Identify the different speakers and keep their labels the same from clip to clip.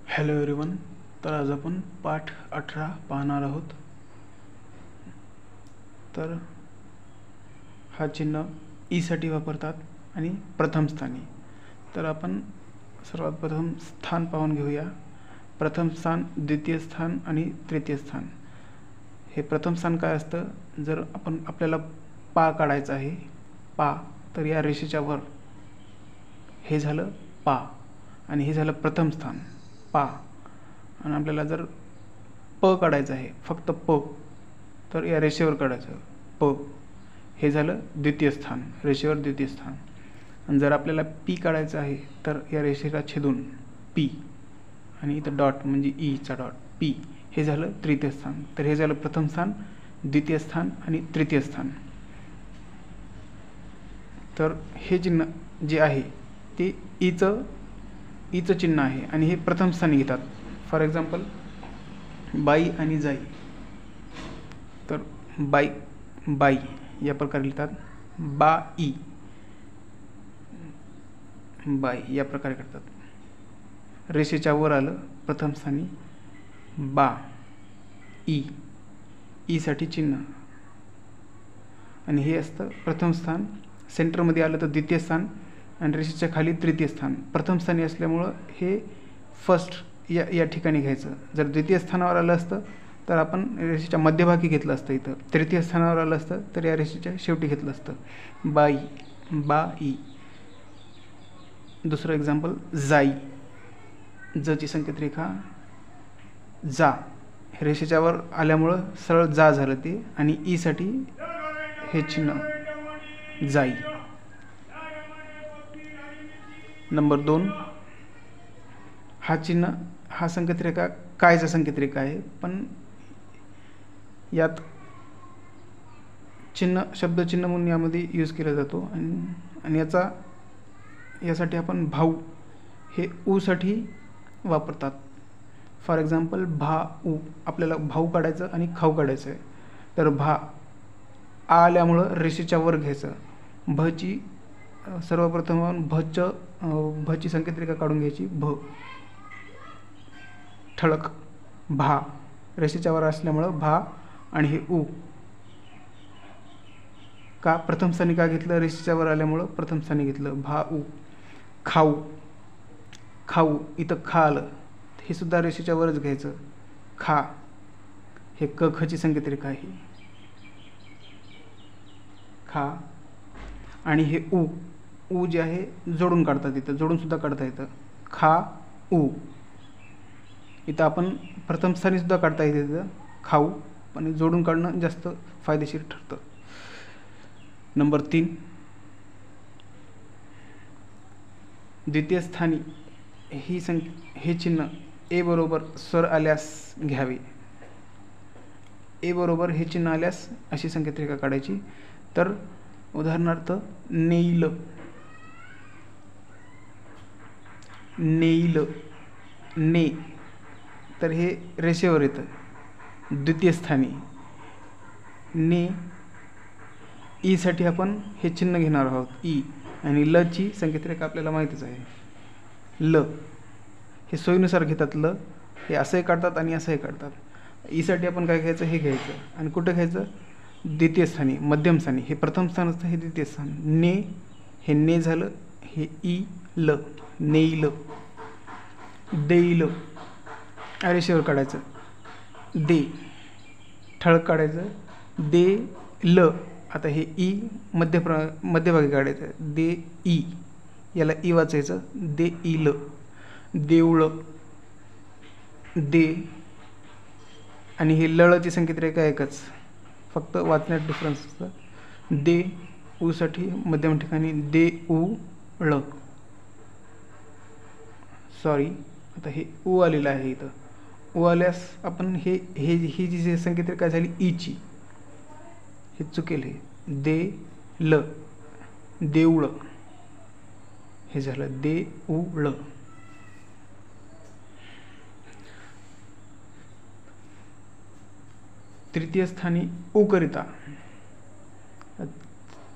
Speaker 1: Hello everyone. तर आज आपण पाठ 18 पाहणार आहोत. तर हा चिन्ह ई साठी वापरतात आणि प्रथम स्थानी. तर आपण सर्वात प्रथम स्थान पाहून घेऊया. प्रथम स्थान, द्वितीय स्थान आणि तृतीय स्थान. हे प्रथम स्थान काय असतं? जर आपल्याला पा काढायचा आहे, पा, तर या रेषेच्या वर हे झालं पा आणि हे झालं प्रथम स्थान पा. आणि आपल्याला जर प काढायचं आहे, फक्त प, तर या रेषेवर काढायचं प, हे झालं द्वितीय स्थान, रेषेवर द्वितीय स्थान. आणि जर आपल्याला पी काढायचं आहे तर या रेषेला छेदून पी आणि इथं डॉट म्हणजे ईचा डॉट पी, हे झालं तृतीय स्थान. तर हे झालं प्रथम स्थान, द्वितीय स्थान आणि तृतीय स्थान. तर हे चिन्ह जे आहे ते ईचं चिन्ह आहे आणि हे प्रथम स्थानी घेतात. फॉर एक्झाम्पल बाई आणि जाई. तर बाई या प्रकारे लिहितात. बाई, बाई या प्रकारे करतात. रेषेच्या वर आलं प्रथम स्थानी बा, ई साठी चिन्ह आणि हे असतं प्रथम स्थान. सेंटरमध्ये आलं तर द्वितीय स्थान आणि रेषेच्या खाली तृतीय स्थान. प्रथम स्थानी असल्यामुळं हे फर्स्ट या ठिकाणी घ्यायचं. जर द्वितीय स्थानावर आलं असतं तर आपण रेषेच्या मध्यभागी घेतलं असतं. इथं तृतीय स्थानावर आलं असतं तर या रेषेच्या शेवटी घेतलं असतं. बाई, बाई. दुसरं एक्झाम्पल जाई. जची संकेत रेखा जा, रेषेच्या वर आल्यामुळं सरळ जा झालं ते आणि ई साठी हे चिन्ह जाई. नंबर 2, हा चिन्ह, हा संकेत रेखा कायचा संकेत रेखा आहे, पण यात शब्द चिन्ह म्हणून यामध्ये यूज केला जातो. आणि यासाठी आपण भाऊ हे ऊ साठी वापरतात. फॉर एक्झाम्पल भाऊ, आपल्याला भाऊ काढायचं आणि खाऊ काढायचं आहे. तर भा आल्यामुळं रेषेच्या वर घ्यायचं. भची सर्वप्रथम भची संकेत रेखा काढून घ्यायची. ठळक भा, रेषेच्या वर असल्यामुळं भा आणि हे ऊ का प्रथम स्थानी का घेतलं? रेषेच्या वर आल्यामुळं प्रथम स्थानी घेतलं. भा ऊ. खाऊ, खाऊ, इथं खा आलं, हे सुद्धा रेषेच्या वरच घ्यायचं. खा, हे क खची संकेत रेखा आहे. खा आणि हे ऊ जे आहे जोडून काढतात, इथं जोडून सुद्धा काढता येतं. खा ऊ. इथं आपण प्रथम स्थानी सुद्धा काढता येते इथं खाऊ, पण जोडून काढणं जास्त फायदेशीर ठरतं. नंबर 3, द्वितीय स्थानी हे चिन्ह ए बरोबर स्वर आल्यास घ्यावे. ए बरोबर हे चिन्ह आल्यास अशी संकेत रेखा काढायची. तर उदाहरणार्थ नेईल, नेईल, ने, तर हे रेषेवर येतं द्वितीय स्थानी. ने, ई साठी आपण हे चिन्ह घेणार आहोत ई. आणि ल ची संकेत रेखा आपल्याला माहितीच आहे. ल, हे सोयीनुसार घेतात. ल हे असंही काढतात आणि असंही काढतात. ई साठी आपण काय घ्यायचं? हे घ्यायचं. आणि कुठं घ्यायचं? द्वितीय स्थानी, मध्यम स्थानी. हे प्रथम स्थान असतं, हे द्वितीय स्थान. ने, हे ने झालं, हे ई ल, नेईल. देईल, रेषेवर काढायचं. दे, ठळक काढायचं. दे ल, आता हे ई मध्यभागी काढायचं. दे ई, याला ई वाचायचं. दे ईल. देऊळ, दे, आणि हे लळची संकेत रेखा एकच, फक्त वाचण्यात डिफरन्स असतं. दे ऊ साठी मध्यम ठिकाणी दे ऊ ळ. सॉरी, आता हे ऊ आलेलं आहे इथं. ऊ आल्यास आपण ही जी संकेत रेखा झाली ईची, हे चुकेल. हे दे ल, देऊळ, हे झालं दे ऊ ळ. तृतीय स्थानी ऊ करिता,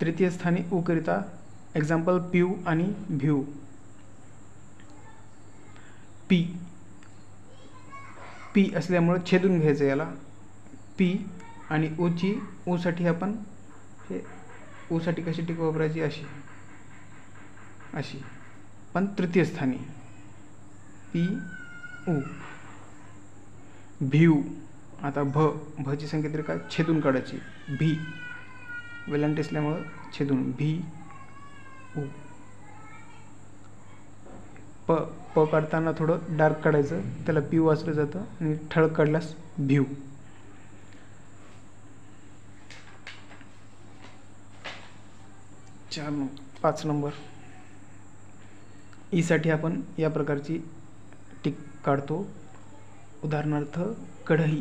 Speaker 1: तृतीय स्थानी ऊ करिता एक्झाम्पल पिऊ आणि भिऊ. पी, पी असल्यामुळं छेदून घ्यायचं याला. पी आणि ऊसाठी आपण हे ऊसाठी कशी टिक वापरायची, अशी पण तृतीय स्थानी. पी ऊ. भिऊ. आता भची संकेतरेखा छेदून काढायची. भी वेलांटी असल्यामुळं छेदून. भी ऊ. प काढताना थोडं डार्क काढायचं, त्याला पी वाचलं जातं, आणि ठळक काढल्यास भिऊ. चार 5 नंबर. ईसाठी आपण या प्रकारची टिक काढतो. उदाहरणार्थ कढई.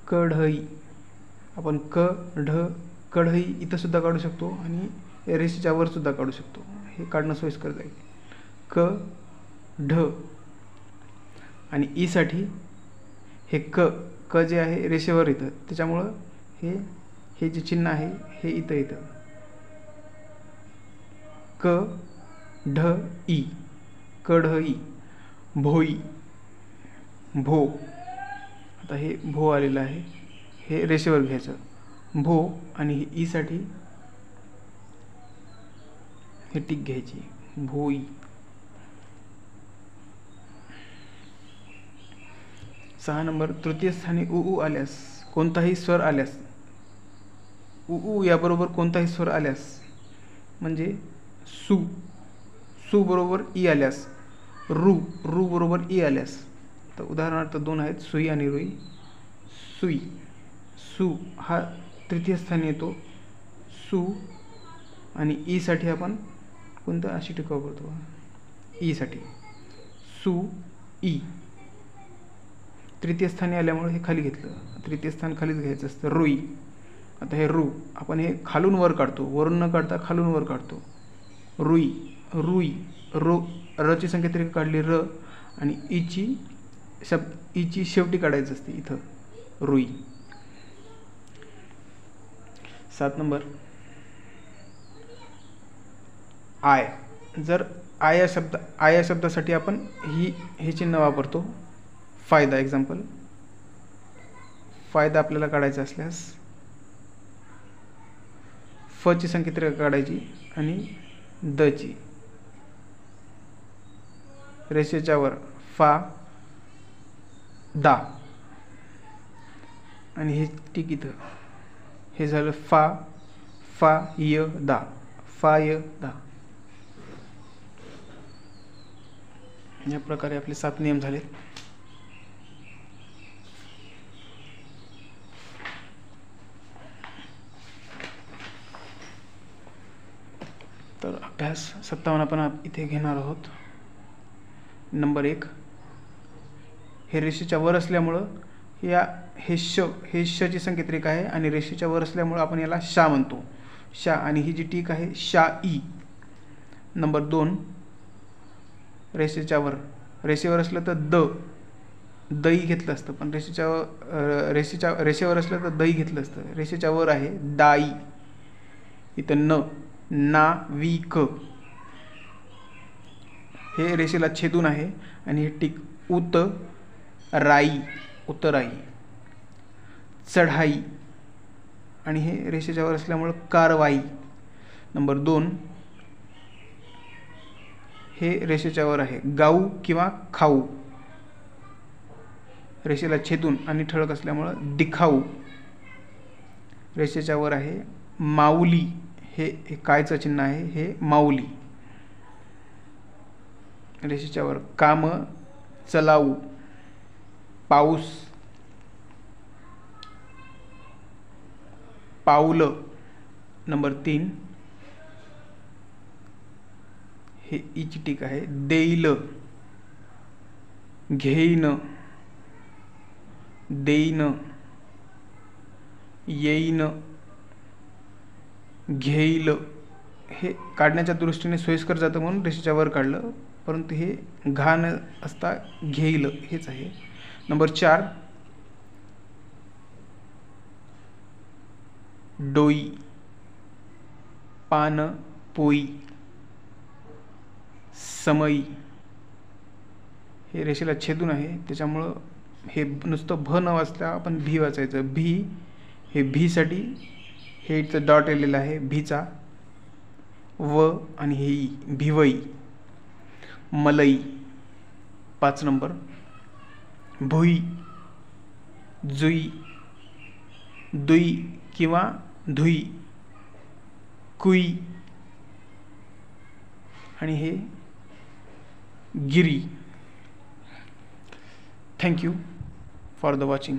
Speaker 1: कढई. आपण कढई इथं सुद्धा काढू शकतो आणि रेषेच्या वर सुद्धा काढू शकतो. हे काढणं सोयीस्कर जाईल. ढ. आणि ईसाठी हे क जे आहे रेषेवर येतं, त्याच्यामुळं हे जे चिन्ह आहे हे इथं येतं. ढ ई. कढई. भोई. भो. आता हे भो आलेलं आहे, हे रेषेवर घ्यायचं. भो. आणि ईसाठी हे टिक घ्यायची. भोई. 6 नंबर. तृतीय स्थानी ऊ आल्यास, कोणताही स्वर आल्यास, ऊ याबरोबर कोणताही स्वर आल्यास, म्हणजे सु बरोबर ई आल्यास, रू बरोबर ई आल्यास. तर उदाहरणार्थ 2 आहेत, सुई आणि रुई. सुई. सु हा तृतीय स्थानी येतो. सु. आणि ईसाठी आपण कोणतं अशी टिक वापरतो, ईसाठी सु ई. तृतीय स्थानी आल्यामुळे हे खाली घेतलं. तृतीय स्थान खालीच घ्यायचं असतं. रुई. आता हे रू आपण हे खालून वर काढतो, वरून न काढता खालून वर काढतो. रुई. रुई. रची संकेतरेखा काढली र, आणि ईची शेवटी काढायची असते इथं, रुई. 7 नंबर. आय. जर आय या शब्दासाठी आपण हे चिन्ह वापरतो. फायदा. एक्झाम्पल, फायदा आपल्याला काढायचा असल्यास फची संकेतरेखा काढायची आणि दची रेषेच्या वर फा दा, आणि हे टिक इथं. हे झालं फा य दा. फा य दा. या प्रकारे आपले 7 नियम झालेत. तर अभ्यास 57 आपण इथे घेणार आहोत. नंबर 1. हे रेषेच्या वर असल्यामुळं हे शची संकेतरेखा आहे, आणि रेषेच्या वर असल्यामुळं आपण याला शा म्हणतो. शा. आणि ही जी टीक आहे शा ई. नंबर 2. रेषेवर असलं तर दही घेतलं असतं, पण रेषेवर असलं तर दही घेतलं असतं. रेषेच्या वर आहे दाई. इथं ना वी क. हे रेषेला छेदून आहे, आणि हे टिक उतराई. चढाई. आणि हे रेषेच्या वर असल्यामुळं कारवाई. नंबर 2. हे रेषेच्या वर आहे गाऊ किंवा खाऊ. रेषेला छेदून आणि ठळक असल्यामुळं दिखाऊ. रेषेच्या वर आहे माऊली. हे कायचं चिन्ह आहे, हे माऊली. रेषेच्या वर काम चलाऊ. पाऊस. पाऊलं. नंबर 3. हे ईची टीक आहे देईल. घेईन. देईन. येईन. घेईल. हे काढण्याच्या दृष्टीने सोयीस्कर जातं म्हणून रेषेच्या वर काढलं, परंतु हे घाण असता घेईल हेच आहे. नंबर 4. डोई. पान पोई. समई. हे रेषेला छेदून आहे, त्याच्यामुळं हे नुसतं भ न वाचता आपण भी वाचायचं. भी हे भीसाठी हे इथं डॉट आलेलं आहे भीचा, व आणि हे ई, भिवई. मलई 5 नंबर. भुई, जुई, दुई किंवा धुई, कुई आणि हे गिरी. Thank you for the watching.